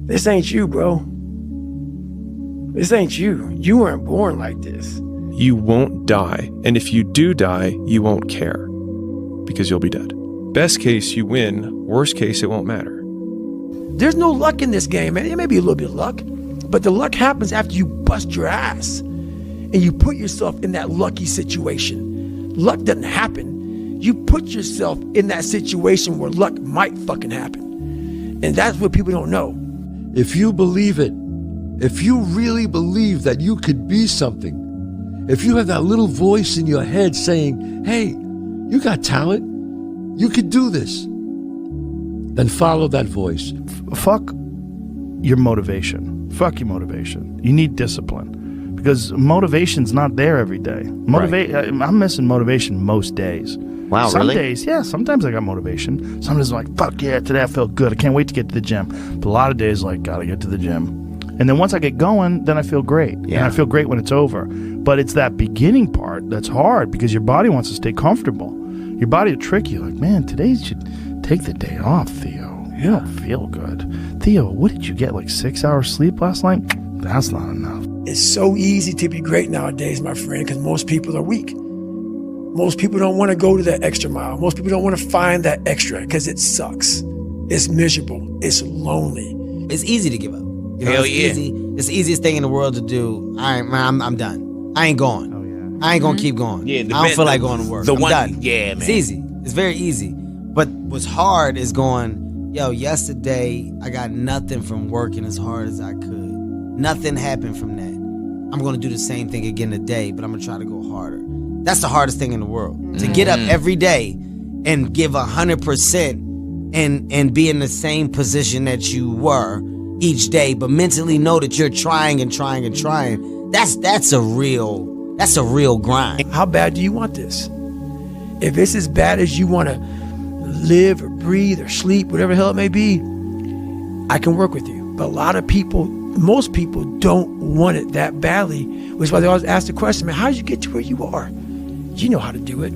This ain't you, bro. This ain't you. You weren't born like this. You won't die, and if you do die, you won't care, because you'll be dead. Best case, you win. Worst case, it won't matter. There's no luck in this game, man. It may be a little bit of luck, but the luck happens after you bust your ass and you put yourself in that lucky situation. Luck doesn't happen. You put yourself in that situation where luck might fucking happen. And that's what people don't know. If you believe it, if you really believe that you could be something, if you have that little voice in your head saying, hey, you got talent, you could do this, then follow that voice. Fuck your motivation. Fuck your motivation. You need discipline, because motivation's not there every day. I'm missing motivation most days. Wow, Some really? days, yeah, sometimes I got motivation. Some days I'm like, fuck yeah, today I felt good. I can't wait to get to the gym. But a lot of days, like, gotta get to the gym. And then once I get going, then I feel great. Yeah. And I feel great when it's over. But it's that beginning part that's hard, because your body wants to stay comfortable. Your body will trick you, like, man, today you should take the day off, Theo. You don't feel good. Theo, what did you get, like 6 hours sleep last night? That's not enough. It's so easy to be great nowadays, my friend, because most people are weak. Most people don't want to go to that extra mile. Most people don't want to find that extra because it sucks. It's miserable. It's lonely. It's easy to give up. You know, Hell it's yeah. easy. It's the easiest thing in the world to do. I'm done. I ain't going. Oh, yeah. I ain't gonna keep going. Yeah, I don't feel like going to work. I'm done. Yeah, man. It's easy. It's very easy. But what's hard is going, yo, yesterday I got nothing from working as hard as I could. Nothing happened from that. I'm gonna do the same thing again today, but I'm gonna try to go harder. That's the hardest thing in the world. To get up every day and give 100% and be in the same position that you were each day, but mentally know that you're trying and trying and trying. That's a real grind. How bad do you want this? If it's as bad as you want to live or breathe or sleep, whatever the hell it may be, I can work with you. But a lot of people, most people don't want it that badly, which is why they always ask the question, man, how did you get to where you are? You know how to do it.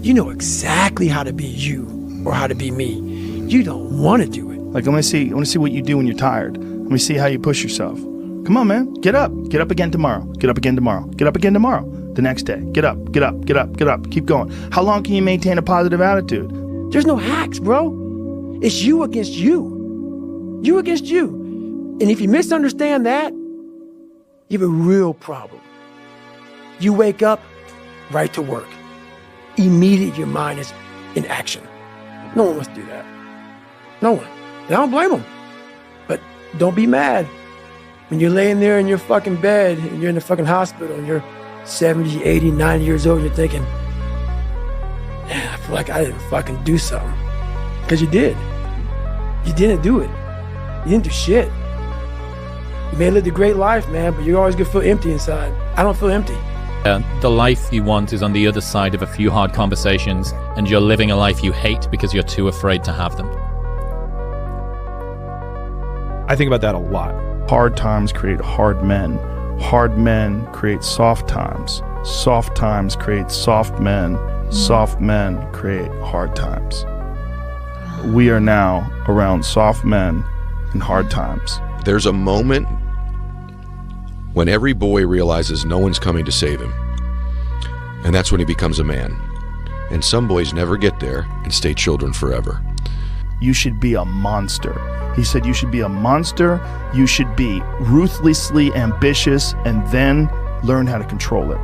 You know exactly how to be you or how to be me. You don't want to do it. Like, I want to see what you do when you're tired. Let me see how you push yourself. Come on, man. Get up. Get up again tomorrow. Get up again tomorrow. Get up again tomorrow. The next day. Get up. Get up. Get up. Get up. Keep going. How long can you maintain a positive attitude? There's no hacks, bro. It's you against you. You against you. And if you misunderstand that, you have a real problem. You wake up, right to work. Immediately your mind is in action. No one wants to do that. No one. And I don't blame them. But don't be mad when you're laying there in your fucking bed and you're in the fucking hospital and you're 70, 80, 90 years old and you're thinking, man, I feel like I didn't fucking do something. Because you did. You didn't do it. You didn't do shit. You may have lived a great life, man, but you're always gonna feel empty inside. I don't feel empty. The life you want is on the other side of a few hard conversations, and you're living a life you hate because you're too afraid to have them. I think about that a lot. Hard times create hard men. Hard men create soft times. Soft times create soft men. Soft men create hard times. We are now around soft men and hard times. There's a moment when every boy realizes no one's coming to save him. And that's when he becomes a man. And some boys never get there and stay children forever. You should be a monster. He said you should be a monster, you should be ruthlessly ambitious, and then learn how to control it.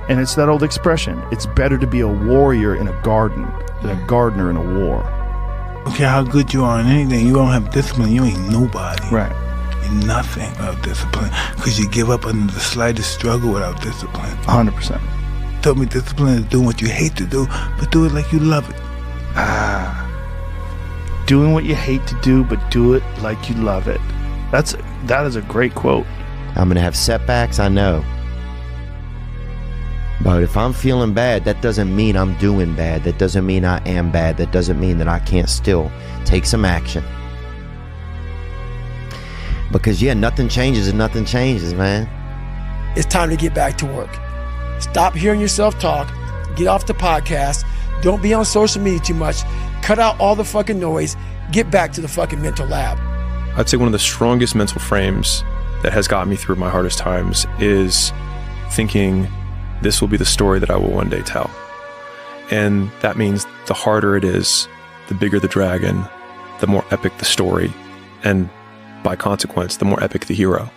And it's that old expression, it's better to be a warrior in a garden than a gardener in a war. Okay, how good you are in anything, you don't have discipline, you ain't nobody. Right. You're nothing without discipline, because you give up under the slightest struggle without discipline. 100%. Tell me discipline is doing what you hate to do, but do it like you love it. Doing what you hate to do, but do it like you love it. That is a great quote. I'm going to have setbacks, I know. But if I'm feeling bad, that doesn't mean I'm doing bad. That doesn't mean I am bad. That doesn't mean that I can't still take some action. Because, yeah, nothing changes and nothing changes, man. It's time to get back to work. Stop hearing yourself talk. Get off the podcast. Don't be on social media too much. Cut out all the fucking noise. get back to the fucking mental lab. I'd say one of the strongest mental frames that has got me through my hardest times is thinking this will be the story that I will one day tell. And that means the harder it is, the bigger the dragon, the more epic the story, and by consequence, the more epic the hero.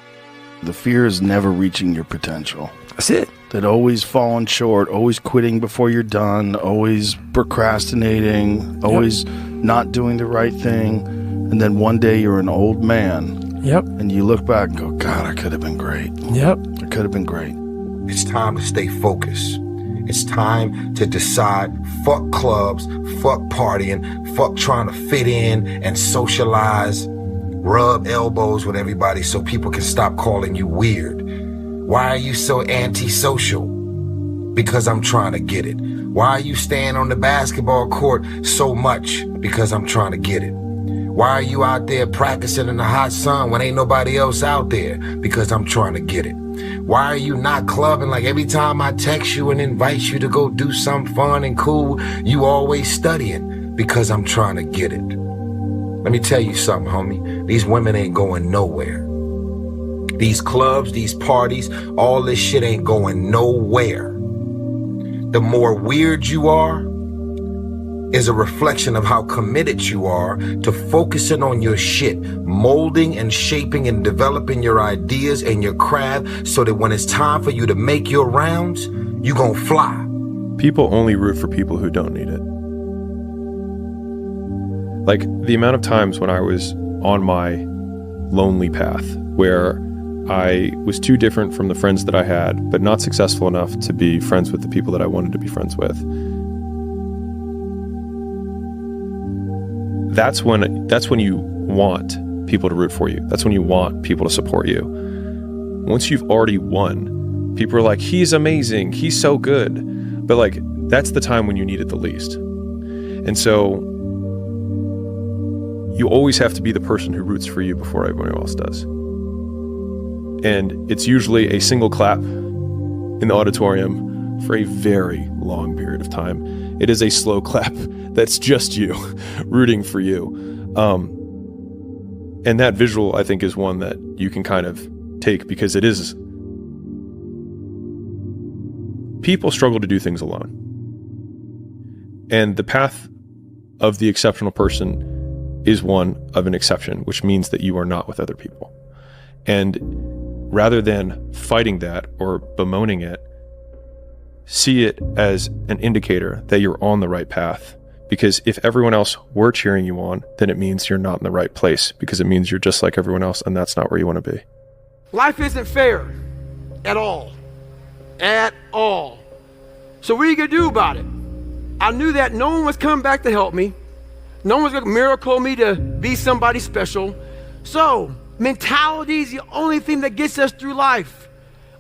The fear is never reaching your potential. That's it. That always falling short, always quitting before you're done, always procrastinating, always not doing the right thing. And then one day you're an old man. Yep. And you look back and go, God, I could have been great. Yep. I could have been great. It's time to stay focused. It's time to decide, fuck clubs, fuck partying, fuck trying to fit in and socialize, rub elbows with everybody so people can stop calling you weird. Why are you so antisocial? Because I'm trying to get it. Why are you staying on the basketball court so much? Because I'm trying to get it. Why are you out there practicing in the hot sun when ain't nobody else out there? Because I'm trying to get it. Why are you not clubbing like every time I text you and invite you to go do something fun and cool, you always studying? Because I'm trying to get it. Let me tell you something, homie. These women ain't going nowhere. These clubs, these parties, all this shit ain't going nowhere. The more weird you are is a reflection of how committed you are to focusing on your shit, molding and shaping and developing your ideas and your craft so that when it's time for you to make your rounds, you gon' fly. People only root for people who don't need it. Like the amount of times when I was on my lonely path where I was too different from the friends that I had, but not successful enough to be friends with the people that I wanted to be friends with. That's when you want people to root for you. That's when you want people to support you. Once you've already won, people are like, he's amazing, he's so good. But like, that's the time when you need it the least. And so you always have to be the person who roots for you before everyone else does. And it's usually a single clap in the auditorium for a very long period of time. It is a slow clap that's just you rooting for you. And that visual, I think, is one that you can kind of take because it is. People struggle to do things alone. And the path of the exceptional person is one of an exception, which means that you are not with other people. And rather than fighting that or bemoaning it, see it as an indicator that you're on the right path. Because if everyone else were cheering you on, then it means you're not in the right place, because it means you're just like everyone else, and that's not where you want to be. Life isn't fair at all. At all. So what are you going to do about it? I knew that no one was coming back to help me. No one was going to miracle me to be somebody special. So mentality is the only thing that gets us through life.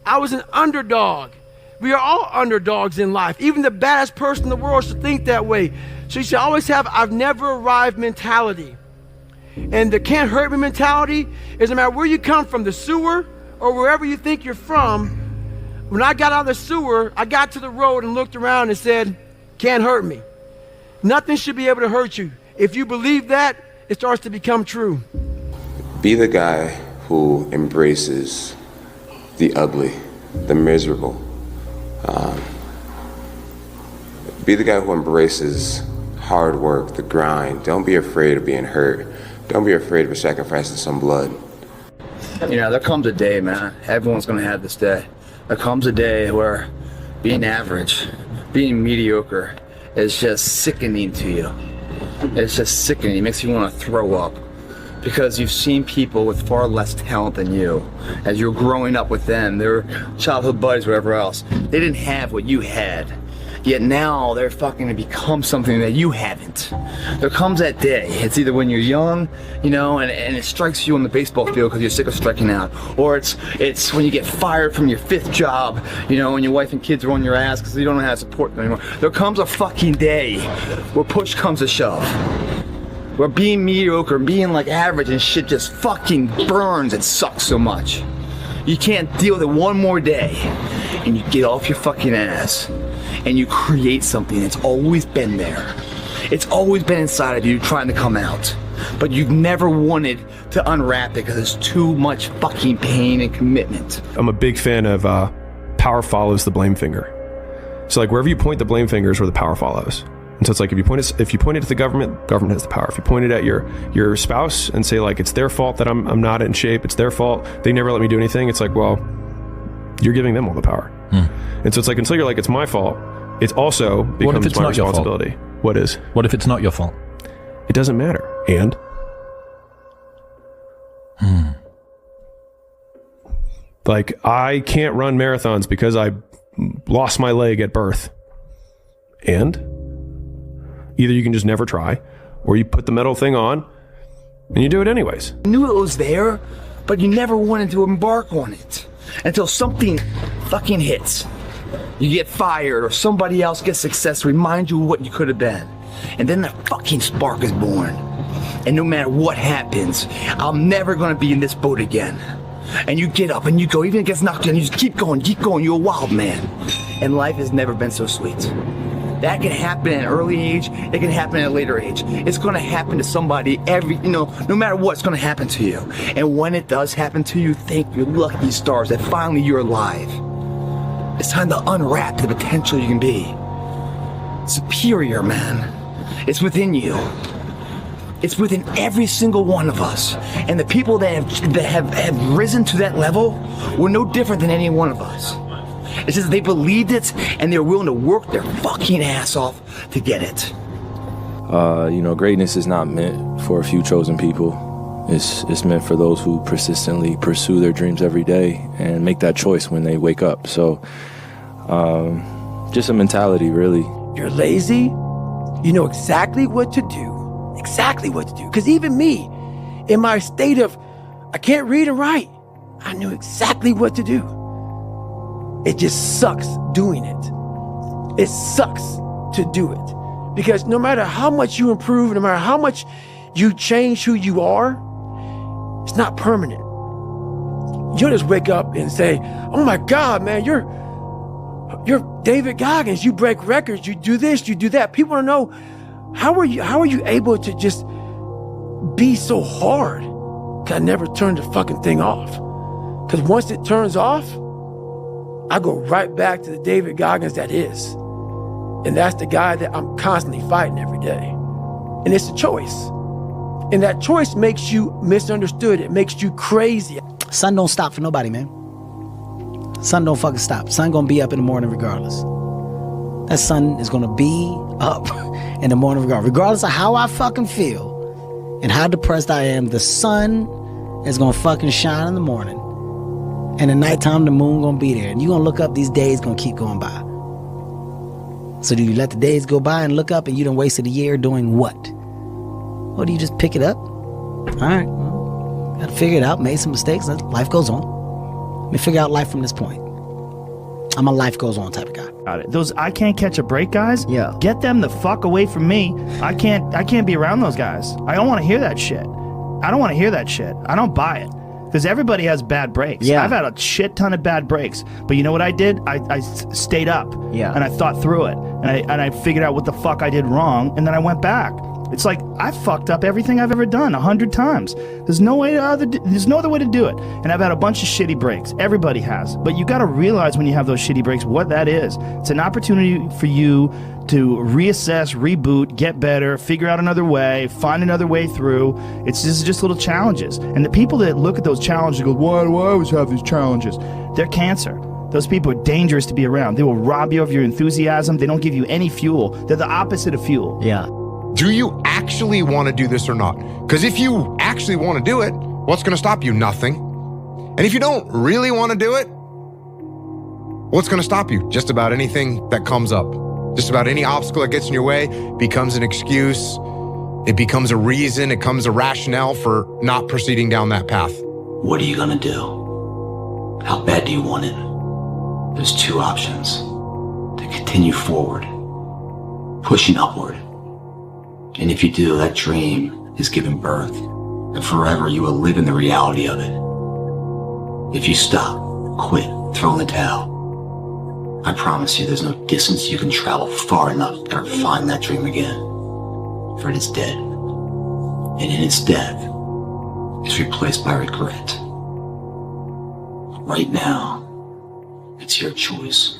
I was an underdog. We are all underdogs in life. Even the baddest person in the world should think that way. So you should always have I've never arrived mentality. And the can't hurt me mentality is no matter where you come from, the sewer or wherever you think you're from. When I got out of the sewer, I got to the road and looked around and said, can't hurt me. Nothing should be able to hurt you. If you believe that, it starts to become true. Be the guy who embraces the ugly, the miserable. Be the guy who embraces hard work, the grind. Don't be afraid of being hurt. Don't be afraid of sacrificing some blood. You know, there comes a day, man. Everyone's gonna have this day. There comes a day where being average, being mediocre is just sickening to you. It's just sickening. It makes you want to throw up. Because you've seen people with far less talent than you. As you're growing up with them, their childhood buddies, whatever else, they didn't have what you had. Yet now they're fucking to become something that you haven't. There comes that day. It's either when you're young, you know, and it strikes you on the baseball field because you're sick of striking out. Or it's when you get fired from your 5th job, you know, and your wife and kids are on your ass because you don't know how to support them anymore. There comes a fucking day where push comes to shove. Where being mediocre, being like average and shit just fucking burns and sucks so much. You can't deal with it one more day. And you get off your fucking ass. And you create something that's always been there. It's always been inside of you trying to come out. but you never wanted to unwrap it because it's too much fucking pain and commitment. I'm a big fan of power follows the blame finger. So like wherever you point the blame finger is where the power follows. And so it's like if you point it at the government has the power. If you point it at your spouse and say like it's their fault that I'm not in shape, it's their fault, they never let me do anything, it's like, well, you're giving them all the power. And so it's like until you're like it's my fault, it also becomes my responsibility. What is? What if it's not your fault? It doesn't matter. And like I can't run marathons because I lost my leg at birth. And either you can just never try, or you put the metal thing on and you do it anyways. You knew it was there, but you never wanted to embark on it until something fucking hits. You get fired or somebody else gets success, remind you of what you could have been. And then the fucking spark is born. And no matter what happens, I'm never gonna be in this boat again. And you get up and you go, even if it gets knocked down, you just keep going, you're a wild man. And life has never been so sweet. That can happen at an early age, it can happen at a later age. It's gonna happen to somebody no matter what, it's gonna happen to you. And when it does happen to you, thank your lucky stars that finally you're alive. It's time to unwrap the potential you can be. Superior, man. It's within you. It's within every single one of us. And the people that have risen to that level were no different than any one of us. It's just they believed it and they're willing to work their fucking ass off to get it. Greatness is not meant for a few chosen people. It's meant for those who persistently pursue their dreams every day and make that choice when they wake up. So, just a mentality, really. You're lazy, you know exactly what to do. Exactly what to do. Because even me, in my state of, I can't read and write, I knew exactly what to do. It just sucks doing it. It sucks to do it. Because no matter how much you improve, no matter how much you change who you are, it's not permanent. You don't just wake up and say, oh my God, man, you're David Goggins, you break records, you do this, you do that. People want to know, how are you able to just be so hard? Cause I never turned the fucking thing off. Cause once it turns off, I go right back to the David Goggins that is. And that's the guy that I'm constantly fighting every day. And it's a choice. And that choice makes you misunderstood. It makes you crazy. Sun don't stop for nobody, man. Sun don't fucking stop. Sun gonna be up in the morning regardless. That sun is gonna be up in the morning regardless of how I fucking feel and how depressed I am. The sun is gonna fucking shine in the morning. And at nighttime, the moon gonna be there. And you gonna look up, these days gonna keep going by. So do you let the days go by and look up and you done wasted a year doing what? Or do you just pick it up? All right, well, gotta figure it out, made some mistakes, life goes on. Let me figure out life from this point. I'm a life goes on type of guy. Got it. Those I can't catch a break guys, yeah, get them the fuck away from me. I can't be around those guys. I don't want to hear that shit. I don't want to hear that shit. I don't buy it. Because everybody has bad breaks. Yeah. I've had a shit ton of bad breaks. But you know what I did? I stayed up. Yeah. And I thought through it. And I figured out what the fuck I did wrong. And then I went back. It's like, I fucked up everything I've ever done 100 times. There's no other way to do it. And I've had a bunch of shitty breaks. Everybody has. But you got to realize when you have those shitty breaks what that is. It's an opportunity for you to reassess, reboot, get better, figure out another way, find another way through. It's just little challenges. And the people that look at those challenges and go, why do I always have these challenges? They're cancer. Those people are dangerous to be around. They will rob you of your enthusiasm. They don't give you any fuel. They're the opposite of fuel. Yeah. Do you actually want to do this or not? Because if you actually want to do it, what's going to stop you? Nothing. And if you don't really want to do it, what's going to stop you? Just about anything that comes up. Just about any obstacle that gets in your way becomes an excuse. It becomes a reason. It becomes a rationale for not proceeding down that path. What are you going to do? How bad do you want it? There's two options. To continue forward, pushing upward. And if you do, that dream is given birth, and forever you will live in the reality of it. If you stop, quit, throw in the towel, I promise you there's no distance you can travel far enough to ever find that dream again, for it is dead. and in its death is replaced by regret. Right now, it's your choice.